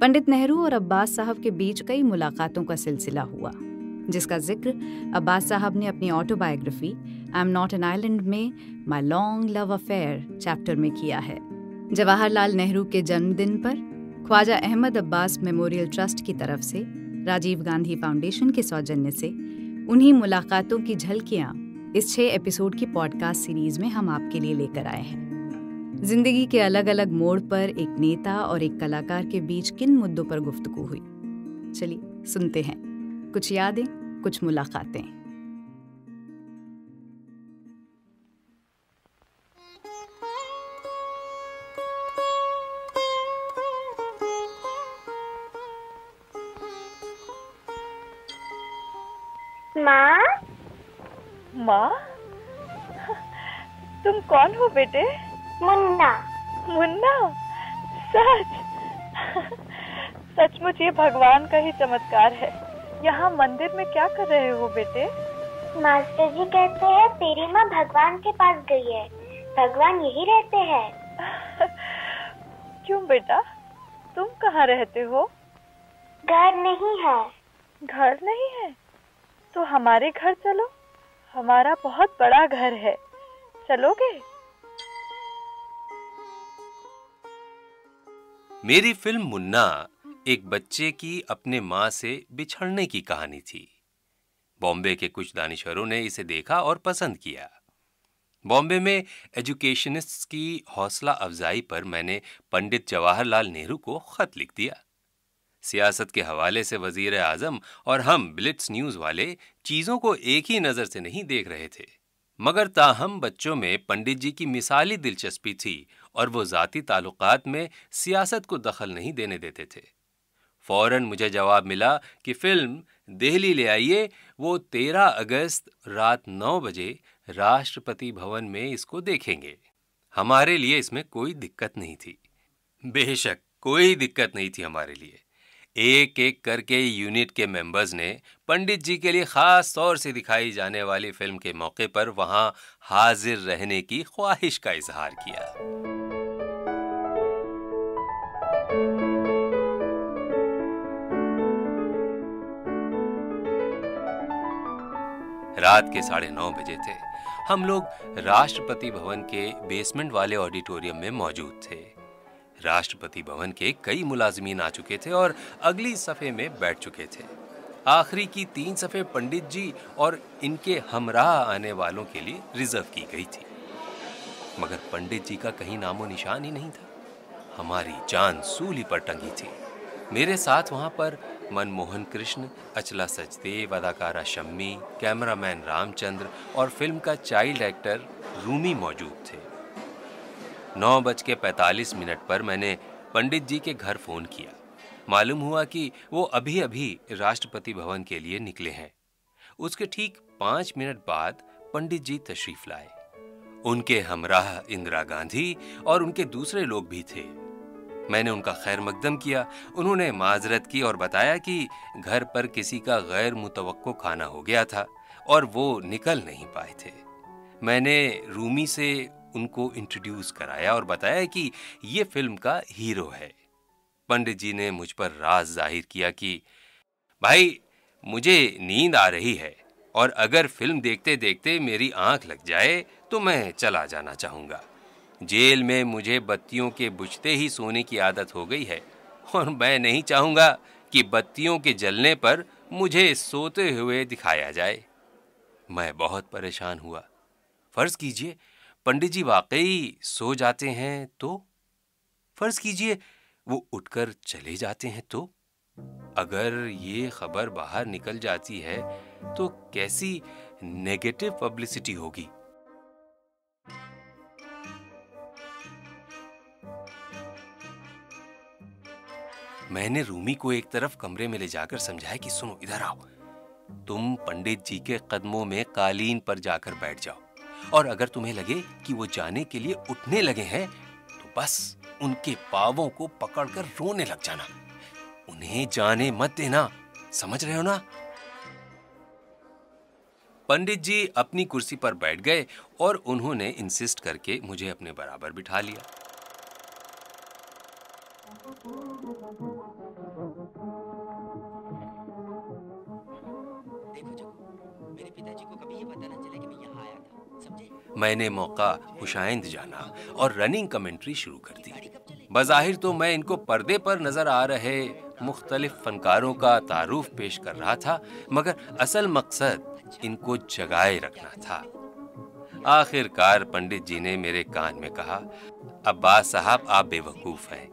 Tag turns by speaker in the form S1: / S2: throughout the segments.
S1: पंडित नेहरू और अब्बास साहब के बीच कई मुलाकातों का सिलसिला हुआ, जिसका जिक्र अब्बास साहब ने अपनी autobiography I am not an island में my long love affair chapter में किया है। जवाहरलाल नेहरू के जन्मदिन पर ख्वाजा अहमद अब्बास मेमोरियल ट्रस्ट की तरफ से राजीव गांधी फाउंडेशन के सौजन्य से उन्हीं मुलाकातों की झलकियां इस 6 एपिसोड की पॉडकास्ट सीरीज में हम आपके लिए लेकर आए हैं। जिंदगी के अलग अलग मोड़ पर एक नेता और एक कलाकार के बीच किन मुद्दों पर गुफ्तगू हुई, चलिए सुनते हैं। कुछ यादें, कुछ मुलाकातें।
S2: माँ?
S3: माँ? तुम कौन हो बेटे?
S2: मुन्ना।
S3: मुन्ना? सच? सचमुच ये भगवान का ही चमत्कार है। यहाँ मंदिर में क्या कर रहे हो बेटे?
S2: मास्टर जी कहते हैं तेरी माँ भगवान के पास गई है, भगवान यही रहते हैं।
S3: क्यों बेटा, तुम कहाँ रहते हो?
S2: घर नहीं है।
S3: घर नहीं है? तो हमारे घर चलो, हमारा बहुत बड़ा घर है, चलोगे?
S4: मेरी फिल्म मुन्ना एक बच्चे की अपने माँ से बिछड़ने की कहानी थी। बॉम्बे के कुछ दानिशवरों ने इसे देखा और पसंद किया। बॉम्बे में एजुकेशनिस्ट्स की हौसला अफजाई पर मैंने पंडित जवाहरलाल नेहरू को खत लिख दिया। सियासत के हवाले से वजीर आजम और हम ब्लिट्स न्यूज वाले चीजों को एक ही नजर से नहीं देख रहे थे, मगर ताहम बच्चों में पंडित जी की मिसाली दिलचस्पी थी और वो जाती ताल्लुकात में सियासत को दखल नहीं देने देते थे। फौरन मुझे जवाब मिला कि फिल्म दिल्ली ले आइए, वो 13 अगस्त रात 9 बजे राष्ट्रपति भवन में इसको देखेंगे। हमारे लिए इसमें कोई दिक्कत नहीं थी। बेशक कोई दिक्कत नहीं थी हमारे लिए। एक एक करके यूनिट के मेंबर्स ने पंडित जी के लिए खास तौर से दिखाई जाने वाली फिल्म के मौके पर वहां हाजिर रहने की ख्वाहिश का इजहार किया। रात के 9:30 बजे थे। हम लोग राष्ट्रपति भवन के बेसमेंट वाले ऑडिटोरियम में मौजूद थे। राष्ट्रपति भवन के कई मुलाजिमीन आ चुके थे और अगली सफ़े में बैठ चुके थे। आखिरी की 3 सफ़े पंडित जी और इनके हमराह आने वालों के लिए रिजर्व की गई थी, मगर पंडित जी का कहीं नामो निशान ही नहीं था। हमारी जान सूली पर टंगी थी। मेरे साथ वहाँ पर मनमोहन कृष्ण, अचला सचदेव, अदाकारा शम्मी, कैमरामैन रामचंद्र और फिल्म का चाइल्ड एक्टर रूमी मौजूद थे। 9:45 पर मैंने पंडित जी के घर फोन किया। मालूम हुआ कि वो अभी अभी राष्ट्रपति भवन के लिए निकले हैं। उसके ठीक 5 मिनट बाद पंडित जी तशरीफ लाए। उनके हमराह इंदिरा गांधी और उनके दूसरे लोग भी थे। मैंने उनका खैर मकदम किया। उन्होंने माजरत की और बताया कि घर पर किसी का गैर मुतवक्को खाना हो गया था और वो निकल नहीं पाए थे। मैंने रूमी से उनको इंट्रोड्यूस कराया और बताया कि ये फिल्म का हीरो है। पंडित जी ने मुझ पर राज जाहिर किया कि भाई, मुझे नींद आ रही है और अगर फिल्म देखते देखते मेरी आंख लग जाए तो मैं चला जाना चाहूंगा। जेल में मुझे बत्तियों के बुझते ही सोने की आदत हो गई है और मैं नहीं चाहूंगा कि बत्तियों के जलने पर मुझे सोते हुए दिखाया जाए। मैं बहुत परेशान हुआ। फर्ज कीजिए पंडित जी वाकई सो जाते हैं तो? फर्ज कीजिए वो उठकर चले जाते हैं तो? अगर ये खबर बाहर निकल जाती है तो कैसी नेगेटिव पब्लिसिटी होगी। मैंने रूमी को एक तरफ कमरे में ले जाकर समझाया कि सुनो, इधर आओ, तुम पंडित जी के कदमों में कालीन पर जाकर बैठ जाओ और अगर तुम्हें लगे कि वो जाने के लिए उठने लगे हैं तो बस उनके पांवों को पकड़कर रोने लग जाना। उन्हें जाने मत देना, समझ रहे हो ना? पंडित जी अपनी कुर्सी पर बैठ गए और उन्होंने इंसिस्ट करके मुझे अपने बराबर बिठा लिया। मैंने मौका खुशाइंद जाना और रनिंग कमेंट्री शुरू कर दी। बज़ाहिर तो मैं इनको पर्दे पर नजर आ रहे मुख्तलिफ फनकारों का तारुफ पेश कर रहा था, मगर असल मकसद इनको जगाए रखना था। आखिरकार पंडित जी ने मेरे कान में कहा, अब्बास साहब आप बेवकूफ़ हैं,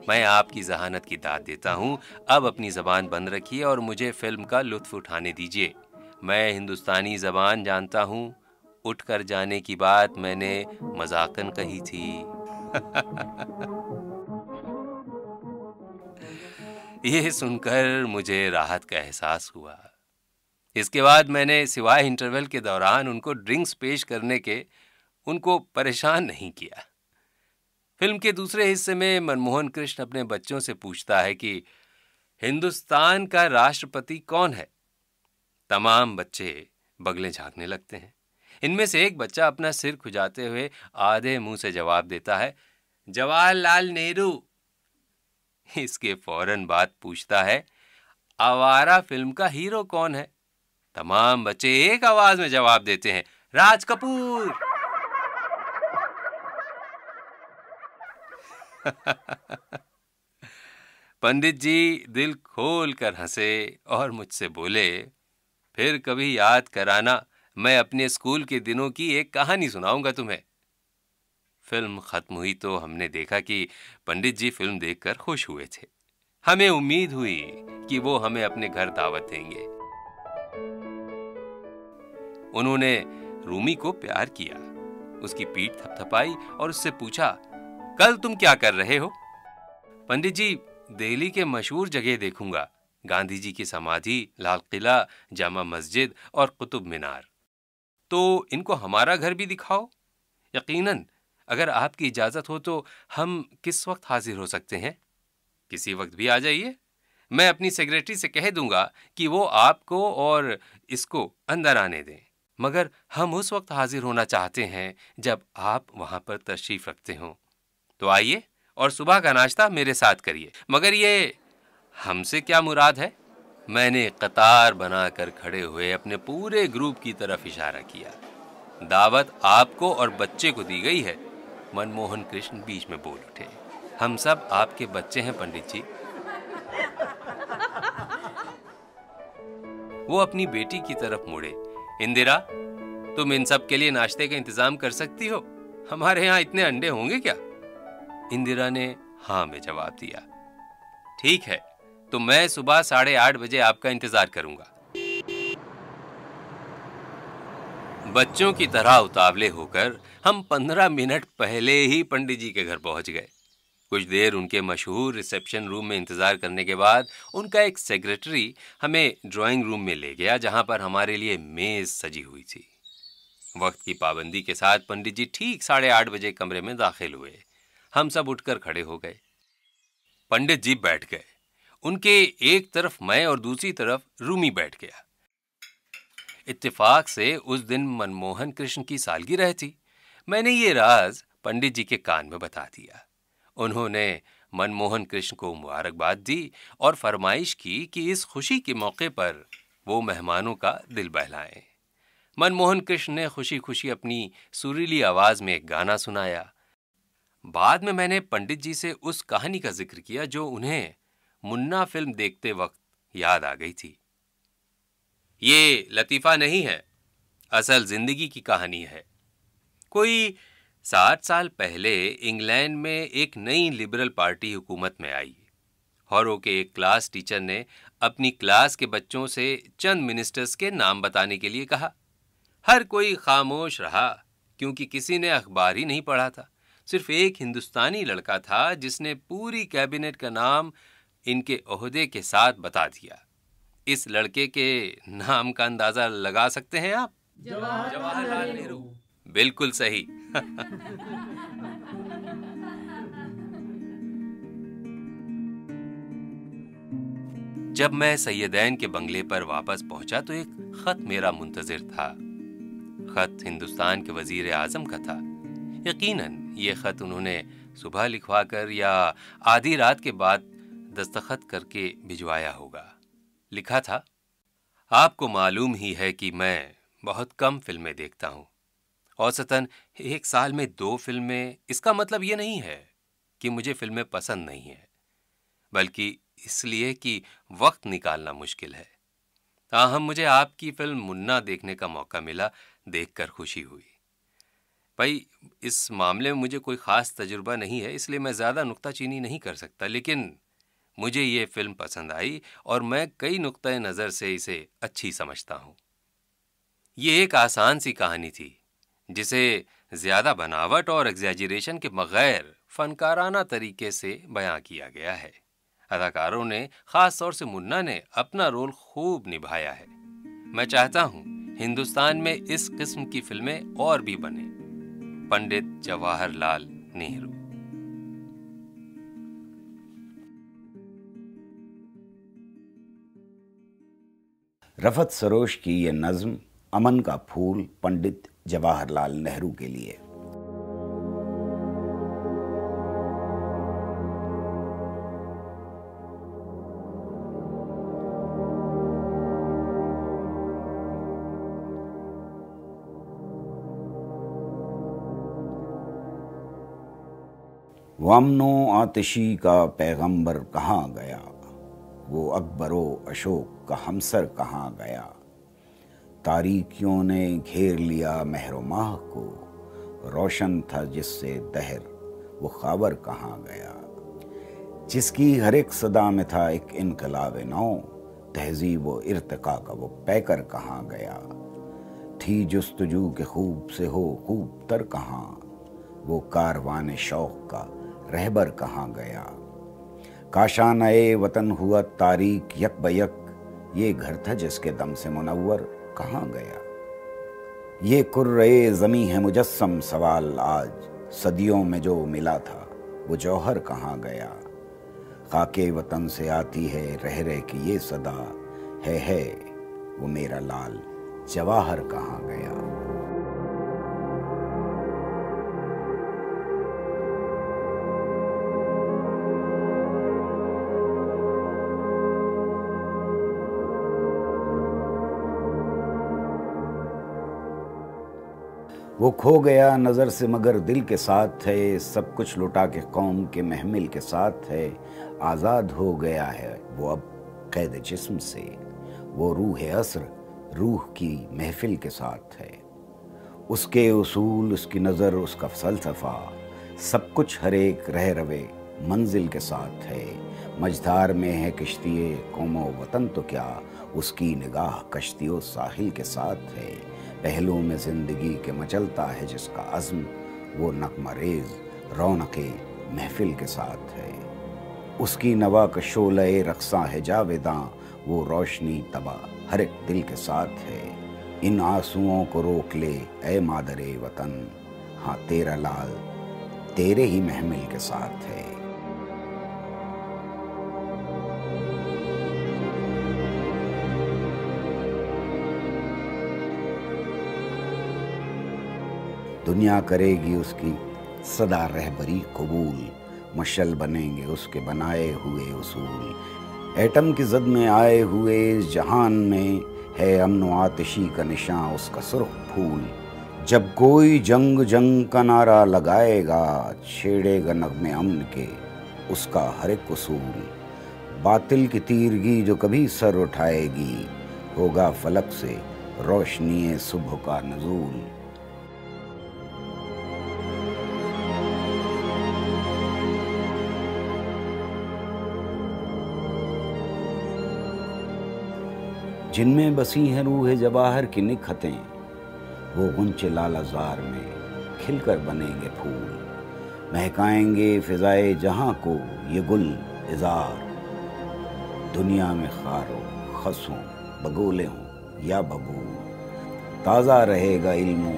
S4: मैं आपकी जहानत की दाद देता हूँ। अब अपनी ज़बान बंद रखिए और मुझे फिल्म का लुत्फ उठाने दीजिए। मैं हिंदुस्तानी ज़बान जानता हूँ। उठ कर जाने की बात मैंने मजाकन कही थी। ये सुनकर मुझे राहत का एहसास हुआ। इसके बाद मैंने सिवाय इंटरवल के दौरान उनको ड्रिंक्स पेश करने के उनको परेशान नहीं किया। फिल्म के दूसरे हिस्से में मनमोहन कृष्ण अपने बच्चों से पूछता है कि हिंदुस्तान का राष्ट्रपति कौन है। तमाम बच्चे बगलें झांकने लगते हैं। इनमें से एक बच्चा अपना सिर खुजाते हुए आधे मुंह से जवाब देता है, जवाहरलाल नेहरू। इसके फौरन बाद पूछता है, आवारा फिल्म का हीरो कौन है। तमाम बच्चे एक आवाज में जवाब देते हैं, राज कपूर। पंडित जी दिल खोल कर हंसे और मुझसे बोले, फिर कभी याद कराना, मैं अपने स्कूल के दिनों की एक कहानी सुनाऊंगा तुम्हें। फिल्म खत्म हुई तो हमने देखा कि पंडित जी फिल्म देखकर खुश हुए थे। हमें उम्मीद हुई कि वो हमें अपने घर दावत देंगे। उन्होंने रूमी को प्यार किया, उसकी पीठ थपथपाई और उससे पूछा, कल तुम क्या कर रहे हो? पंडित जी दिल्ली के मशहूर जगह देखूंगा, गांधी जी की समाधि, लाल किला, जामा मस्जिद और कुतुब मीनार। तो इनको हमारा घर भी दिखाओ। यकीनन अगर आपकी इजाजत हो तो हम किस वक्त हाजिर हो सकते हैं? किसी वक्त भी आ जाइए। मैं अपनी सेक्रेटरी से कह दूंगा कि वो आपको और इसको अंदर आने दें, मगर हम उस वक्त हाजिर होना चाहते हैं जब आप वहां पर तशरीफ रखते हो। तो आइए और सुबह का नाश्ता मेरे साथ करिए। मगर ये हमसे क्या मुराद है? मैंने कतार बनाकर खड़े हुए अपने पूरे ग्रुप की तरफ इशारा किया। दावत आपको और बच्चे को दी गई है। मनमोहन कृष्ण बीच में बोल उठे, हम सब आपके बच्चे हैं पंडित जी। वो अपनी बेटी की तरफ मुड़े, इंदिरा तुम इन सब के लिए नाश्ते का इंतजाम कर सकती हो? हमारे यहाँ इतने अंडे होंगे क्या? इंदिरा ने हाँ में जवाब दिया। ठीक है, तो मैं सुबह 8:30 बजे आपका इंतजार करूंगा। बच्चों की तरह उतावले होकर हम 15 मिनट पहले ही पंडित जी के घर पहुंच गए। कुछ देर उनके मशहूर रिसेप्शन रूम में इंतजार करने के बाद उनका एक सेक्रेटरी हमें ड्राइंग रूम में ले गया, जहां पर हमारे लिए मेज सजी हुई थी। वक्त की पाबंदी के साथ पंडित जी ठीक 8:30 बजे कमरे में दाखिल हुए। हम सब उठकर खड़े हो गए। पंडित जी बैठ गए। उनके एक तरफ मैं और दूसरी तरफ रूमी बैठ गया। इत्तेफाक से उस दिन मनमोहन कृष्ण की सालगिरह थी। मैंने ये राज पंडित जी के कान में बता दिया। उन्होंने मनमोहन कृष्ण को मुबारकबाद दी और फरमाइश की कि इस खुशी के मौके पर वो मेहमानों का दिल बहलाएं। मनमोहन कृष्ण ने खुशी खुशी अपनी सुरीली आवाज में एक गाना सुनाया। बाद में मैंने पंडित जी से उस कहानी का जिक्र किया जो उन्हें मुन्ना फिल्म देखते वक्त याद आ गई थी। ये लतीफा नहीं है, असल जिंदगी की कहानी है। कोई 60 साल पहले इंग्लैंड में एक नई लिबरल पार्टी हुकूमत में आई। हॉरो के एक क्लास टीचर ने अपनी क्लास के बच्चों से चंद मिनिस्टर्स के नाम बताने के लिए कहा। हर कोई खामोश रहा क्योंकि किसी ने अखबार ही नहीं पढ़ा था। सिर्फ एक हिंदुस्तानी लड़का था जिसने पूरी कैबिनेट का नाम इनके ओहदे के साथ बता दिया। इस लड़के के नाम का अंदाजा लगा सकते हैं आप? जवाहरलाल नेहरू। बिल्कुल सही। जब मैं सैयदैन के बंगले पर वापस पहुंचा तो एक खत मेरा मुंतजिर था। खत हिंदुस्तान के वजीर आजम का था। यकीनन ये खत उन्होंने सुबह लिखवाकर या आधी रात के बाद दस्तखत करके भिजवाया होगा। लिखा था, आपको मालूम ही है कि मैं बहुत कम फिल्में देखता हूं औसतन एक साल में 2 फिल्में। इसका मतलब ये नहीं है कि मुझे फिल्में पसंद नहीं है, बल्कि इसलिए कि वक्त निकालना मुश्किल है। ताहम मुझे आपकी फिल्म मुन्ना देखने का मौका मिला, देखकर खुशी हुई। भाई, इस मामले में मुझे कोई ख़ास तजुर्बा नहीं है, इसलिए मैं ज़्यादा नुक्ताचीनी नहीं कर सकता, लेकिन मुझे ये फिल्म पसंद आई और मैं कई नुक्ते नज़र से इसे अच्छी समझता हूँ। ये एक आसान सी कहानी थी जिसे ज़्यादा बनावट और एग्जैजरेशन के बगैर फनकाराना तरीके से बयां किया गया है। अदाकारों ने, ख़ास तौर से मुन्ना ने, अपना रोल खूब निभाया है। मैं चाहता हूँ हिंदुस्तान में इस किस्म की फिल्में और भी बने। पंडित जवाहरलाल नेहरू।
S5: रफत सरोश की ये नज़्म अमन का फूल पंडित जवाहरलाल नेहरू के लिए। वो अमनो आतिशी का पैगंबर कहाँ गया, वो अकबरो अशोक का हमसर कहाँ गया। तारीकियों ने घेर लिया महरोमाह को, रोशन था जिससे दहर, वो खाबर कहाँ गया। जिसकी हर एक सदा में था एक इनकलाब नौ, तहजीब व इर्तिका का वो पैकर कहाँ गया। थी जुस्तजू के खूब से हो खूब तर कहाँ, वो कारवान शौक का रहबर कहाँ गया। काशान-ए वतन हुआ तारीक यक बयक, ये घर था जिसके दम से मुनव्वर कहाँ गया। ये कुर्रे ज़मी है मुजस्सम सवाल आज, सदियों में जो मिला था वो जौहर कहाँ गया। खाके वतन से आती है रह रह की ये सदा, है वो मेरा लाल जवाहर कहाँ गया। वो खो गया नज़र से मगर दिल के साथ है, सब कुछ लुटा के कौम के महमिल के साथ है। आज़ाद हो गया है वो अब कैद जिस्म से, वो रूह असर रूह की महफिल के साथ है। उसके उसूल, उसकी नज़र, उसका फ़लसफ़ा, सब कुछ हर एक रह रवे मंजिल के साथ है। मझधार में है किश्तिए कौमो वतन तो क्या, उसकी निगाह कश्तियों साहिल के साथ है। पहलू में ज़िंदगी के मचलता है जिसका अज़्म, वो नगमरेज़ रौनक़े महफिल के साथ है। उसकी नवा का शोले रक़्सा है जावेदां, वो रोशनी तबा हर एक दिल के साथ है। इन आंसुओं को रोक ले ए मादरे वतन, हाँ तेरा लाल तेरे ही महमिल के साथ है। दुनिया करेगी उसकी सदा रहबरी कबूल, मशल बनेंगे उसके बनाए हुए उसूल। एटम की जद में आए हुए इस जहान में है अमन आतिशी का निशान उसका सुर्ख फूल। जब कोई जंग का नारा लगाएगा, छेड़ेगा नगमे अमन के उसका हर एक उसूल। बातिल की तीरगी जो कभी सर उठाएगी, होगा फलक से रोशनी सुबह का नजूल। जिनमें बसी हैं रूह जवाहर की निखतें, वो गुंचे लालाजार में खिलकर बनेंगे फूल। महकाएंगे फिजाए जहां को ये गुल इजार, दुनिया में खारो खसों बगोले हों या बबूल। ताज़ा रहेगा इल्मो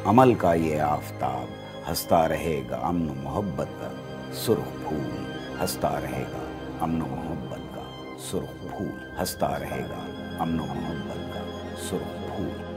S5: अमल का ये आफताब, हंसता रहेगा अमन मोहब्बत का सुर्ख फूल। हंसता रहेगा अमन मोहब्बत का सुर्ख फूल। हंसता रहेगा अमन मोहब्बत का सुर्ख फूल।